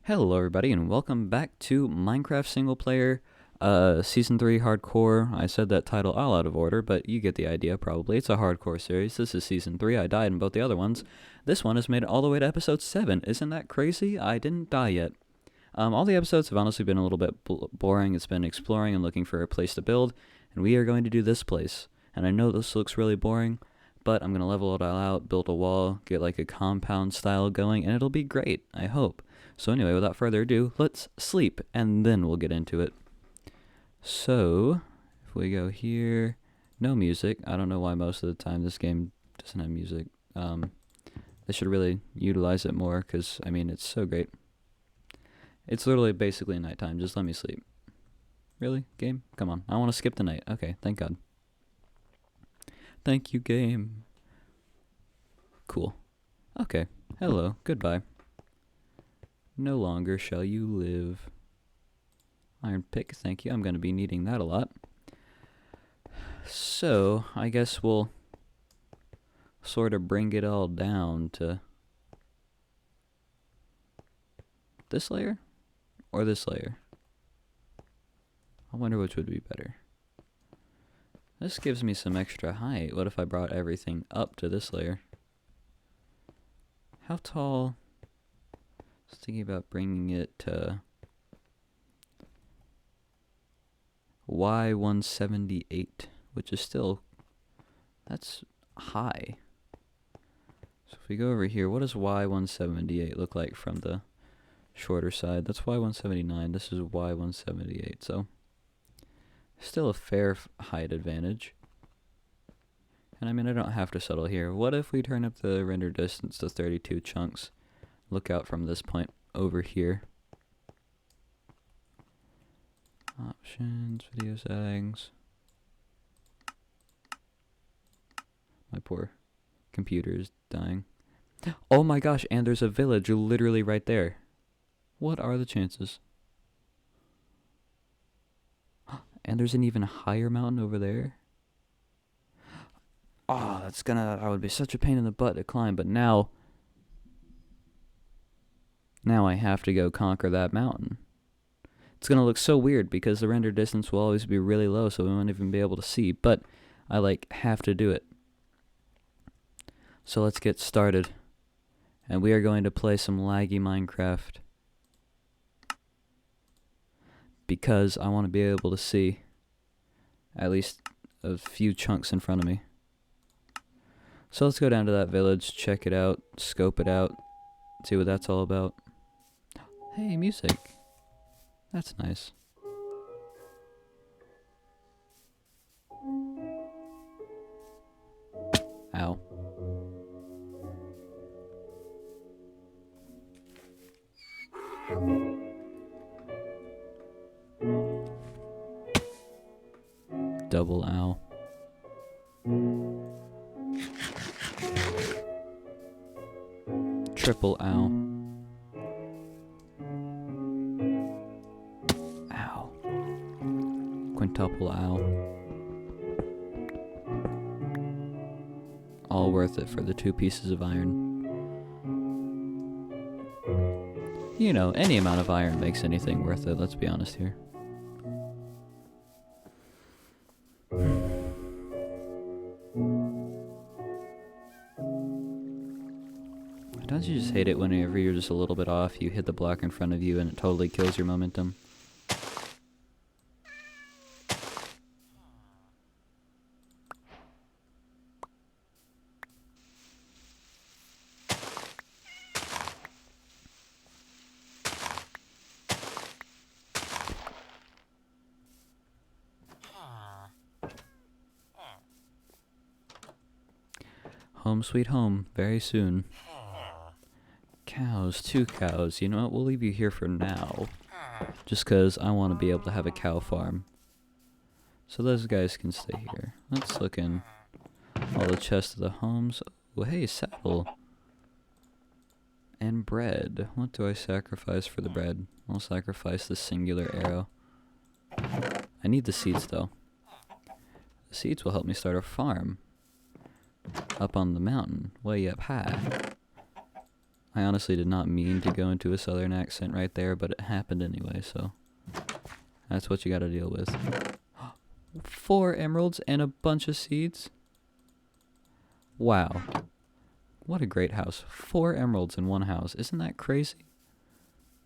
Hello everybody and welcome back to Minecraft Single Player Season 3 Hardcore. I said that title all out of order, but you get the idea probably. It's a hardcore series. This is Season 3. I died in both the other ones. This one has made it all the way to Episode 7. Isn't that crazy? I didn't die yet. All the episodes have honestly been a little bit boring. It's been exploring and looking for a place to build, and we are going to do this place. And I know this looks really boring, but I'm going to level it all out, build a wall, get like a compound style going, and it'll be great, I hope. So anyway, without further ado, let's sleep, and then we'll get into it. So, if we go here, no music. I don't know why most of the time this game doesn't have music. They should really utilize it more, because, I mean, it's so great. It's literally basically nighttime. Just let me sleep. Really? Game? Come on. I want to skip the night. Okay, thank God. Thank you, game. Cool. Okay. Hello. Goodbye. No longer shall you live. Iron pick, thank you. I'm going to be needing that a lot. So, I guess we'll sort of bring it all down to this layer or this layer. I wonder which would be better. This gives me some extra height. What if I brought everything up to this layer? How tall? I was thinking about bringing it to Y178, which is still, that's high. So if we go over here, what does Y178 look like from the shorter side? That's Y179, this is Y178, so still a fair height advantage. And I mean, I don't have to settle here. What if we turn up the render distance to 32 chunks? Look out from this point over here. Options, video settings. My poor computer is dying. Oh my gosh, and there's a village literally right there. What are the chances? And there's an even higher mountain over there. Oh, that would be such a pain in the butt to climb, but now I have to go conquer that mountain. It's going to look so weird because the render distance will always be really low, so we won't even be able to see, but I have to do it. So let's get started. And we are going to play some laggy Minecraft because I want to be able to see at least a few chunks in front of me. So let's go down to that village, check it out, scope it out, see what that's all about. Hey, music. That's nice. Ow. Double ow. Triple ow. Ow. Quintuple ow. All worth it for the 2 pieces of iron. You know, any amount of iron makes anything worth it, let's be honest here. Don't you just hate it whenever you're just a little bit off, you hit the block in front of you and it totally kills your momentum? Home sweet home, very soon. Cows, 2 cows. You know what, we'll leave you here for now. Just because I want to be able to have a cow farm. So those guys can stay here. Let's look in all the chests of the homes. Oh, hey, saddle. And bread. What do I sacrifice for the bread? I'll sacrifice the singular arrow. I need the seeds, though. The seeds will help me start a farm. Up on the mountain, way up high. I honestly did not mean to go into a southern accent right there, but it happened anyway, so that's what you gotta deal with. 4 emeralds and a bunch of seeds? Wow. What a great house. 4 emeralds in one house. Isn't that crazy?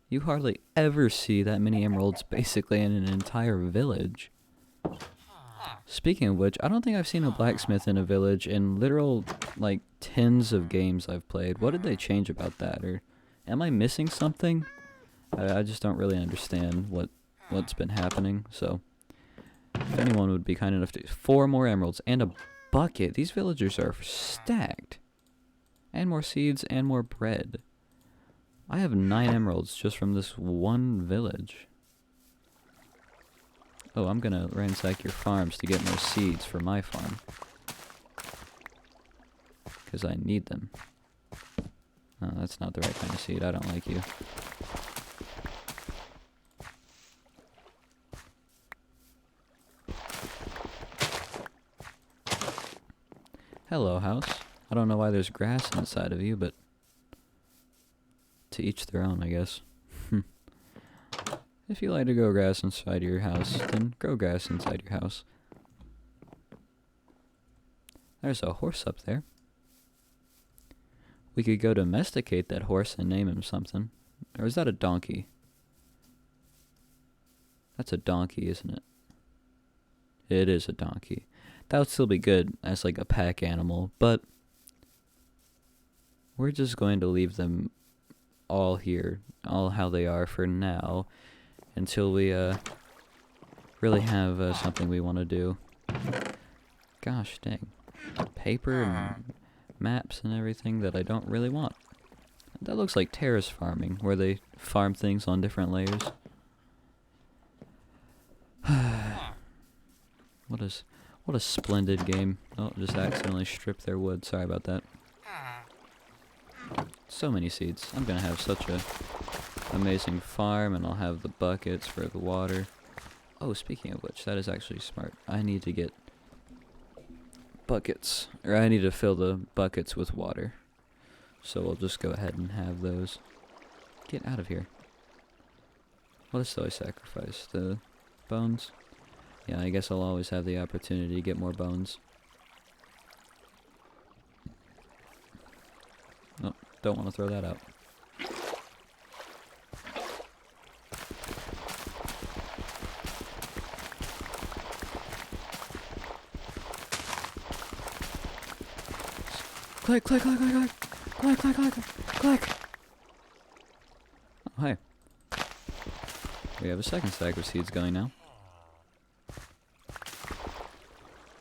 You hardly ever see that many emeralds basically in an entire village. Speaking of which, I don't think I've seen a blacksmith in a village in literal, like, tens of games I've played. What did they change about that? Or am I missing something? I just don't really understand what's been happening, so if anyone would be kind enough to... 4 more emeralds and a bucket. These villagers are stacked. And more seeds and more bread. I have 9 emeralds just from this one village. Oh, I'm gonna ransack your farms to get more seeds for my farm. Because I need them. No, that's not the right kind of seed. I don't like you. Hello, house. I don't know why there's grass inside of you, but to each their own, I guess. If you like to grow grass inside your house, then grow grass inside your house. There's a horse up there. We could go domesticate that horse and name him something. Or is that a donkey? That's a donkey, isn't it? It is a donkey. That would still be good as like a pack animal, but we're just going to leave them all here, all how they are for now, until we really have something we want to do. Gosh dang. Paper and maps and everything that I don't really want. That looks like terrace farming, where they farm things on different layers. What a splendid game. Oh, just accidentally stripped their wood. Sorry about that. So many seeds. I'm gonna have such a amazing farm, and I'll have the buckets for the water. Oh, speaking of which, that is actually smart. I need to get buckets, or I need to fill the buckets with water. So we'll just go ahead and have those. Get out of here. What else do I sacrifice? The bones? Yeah, I guess I'll always have the opportunity to get more bones. Oh, don't want to throw that out. Click, click, click, click, click, click, click, click, click. Oh, hi. We have a second stack of seeds going now.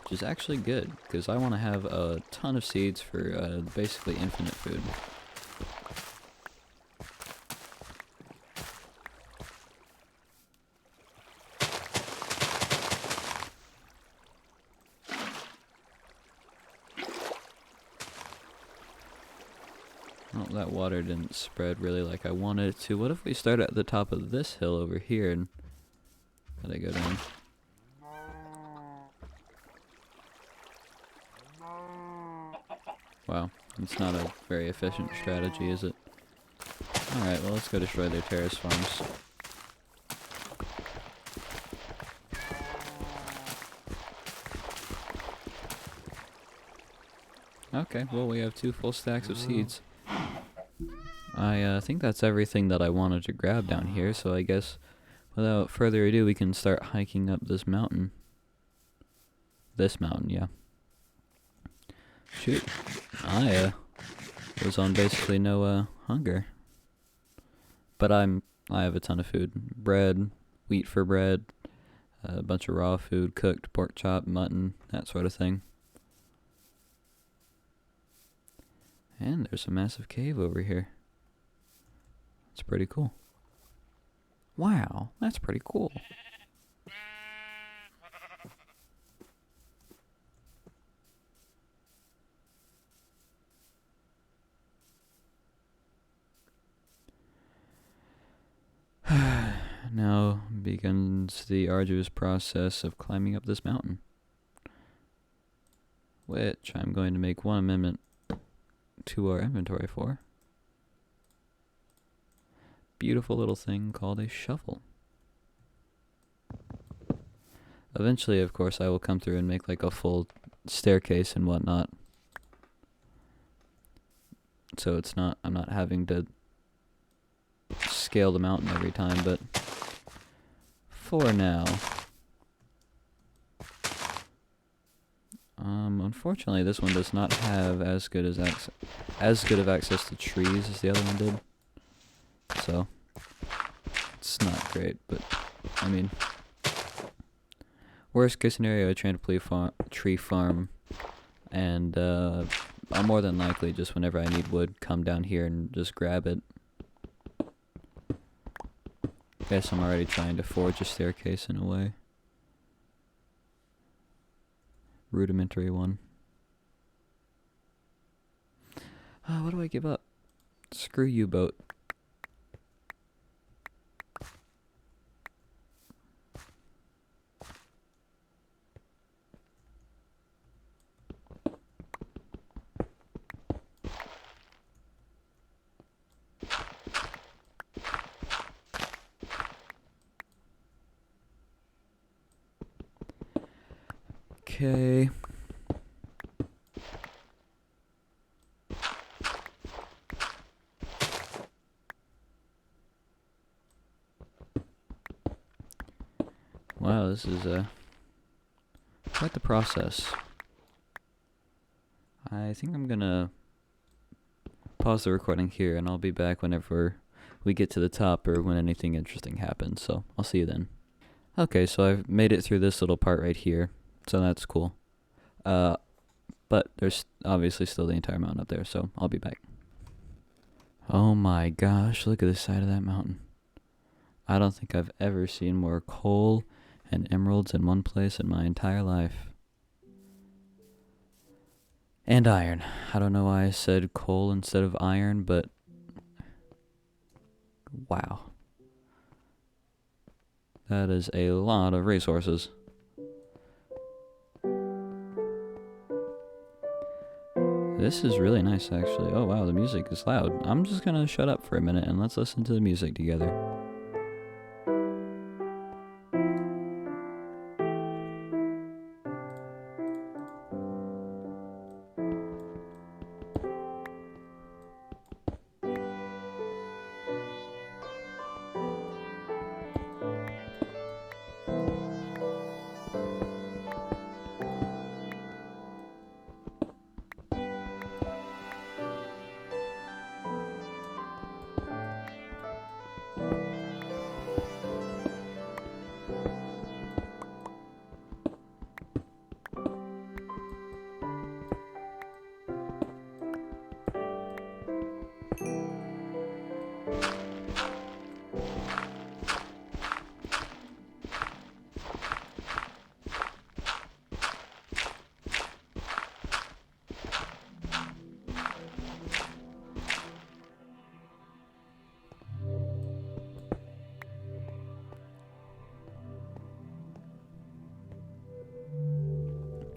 Which is actually good, because I want to have a ton of seeds for basically infinite food. Well, that water didn't spread really like I wanted it to. What if we start at the top of this hill over here and let it go down? Wow, it's not a very efficient strategy, is it? Alright, well, let's go destroy their terrace farms. Okay, well, we have 2 full stacks of seeds. I think that's everything that I wanted to grab down here, so I guess without further ado we can start hiking up this mountain. This mountain, yeah. Shoot. I was on basically no hunger. But I have a ton of food. Bread, wheat for bread, a bunch of raw food, cooked pork chop, mutton, that sort of thing. And there's a massive cave over here. It's pretty cool. Wow, that's pretty cool. Now begins the arduous process of climbing up this mountain, which I'm going to make one amendment to our inventory for. beautiful little thing called a shovel. Eventually, of course, I will come through and make like a full staircase and whatnot. So it's not, I'm not having to scale the mountain every time, but for now. Unfortunately, this one does not have as good of access to trees as the other one did. So it's not great, but I mean, worst case scenario, I try to tree farm, and I'll more than likely just whenever I need wood, come down here and just grab it. Guess I'm already trying to forge a staircase in a way. Rudimentary one. What do I give up? Screw you, boat. Okay. Wow, this is quite the process. I think I'm gonna pause the recording here, and I'll be back whenever we get to the top or when anything interesting happens, so I'll see you then. Okay, so I've made it through this little part right here, so that's cool. But there's obviously still the entire mountain up there, so I'll be back. Oh my gosh, look at the side of that mountain. I don't think I've ever seen more coal and emeralds in one place in my entire life. And iron. I don't know why I said coal instead of iron, but wow. That is a lot of resources. This is really nice, actually. Oh wow, the music is loud. I'm just gonna shut up for a minute and let's listen to the music together.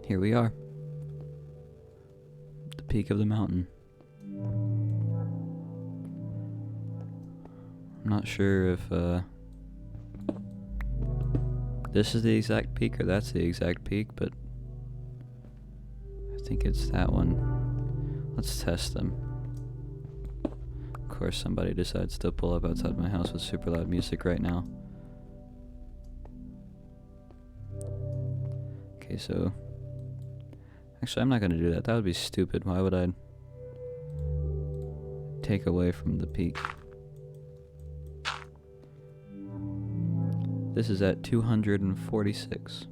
Here we are. The peak of the mountain. I'm not sure if this is the exact peak or that's the exact peak, but I think it's that one. Let's test them. Of course, somebody decides to pull up outside my house with super loud music right now. Okay, so actually, I'm not gonna do that. That would be stupid. Why would I take away from the peak? This is at 246.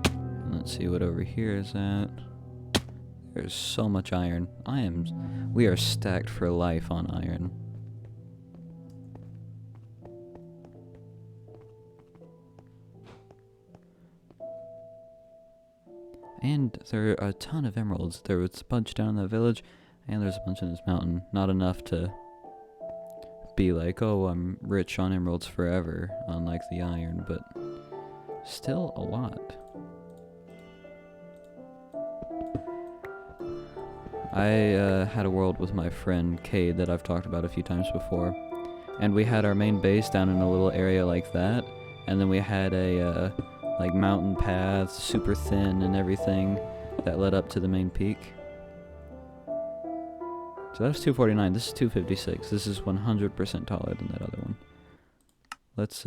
And let's see what over here is at. There's so much iron. We are stacked for life on iron. And there are a ton of emeralds. There was a bunch down in the village, and there's a bunch in this mountain. Not enough to be like, oh, I'm rich on emeralds forever, unlike the iron, but still a lot. I had a world with my friend Cade that I've talked about a few times before, and we had our main base down in a little area like that, and then we had a like mountain path, super thin and everything, that led up to the main peak. So that was 249. This is 256. This is 100% taller than that other one. Let's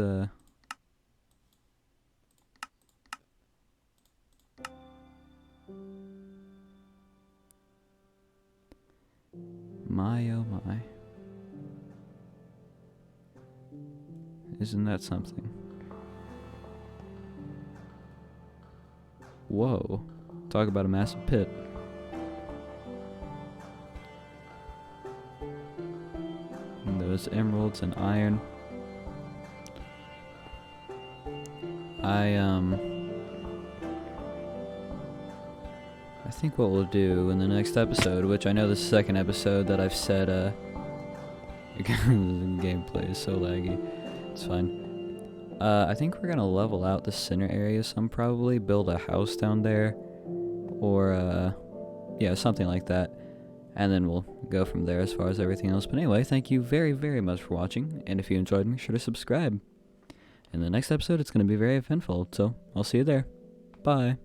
my oh my. Isn't that something? Whoa. Talk about a massive pit. And those emeralds and iron. I think what we'll do in the next episode, which I know this is the second episode that I've said, the gameplay is so laggy. It's fine. I think we're gonna level out the center area some, probably build a house down there, or yeah, something like that, and then we'll go from there as far as everything else. But anyway, thank you very, very much for watching, and if you enjoyed, make sure to subscribe. In the next episode, it's gonna be very eventful, so I'll see you there. Bye.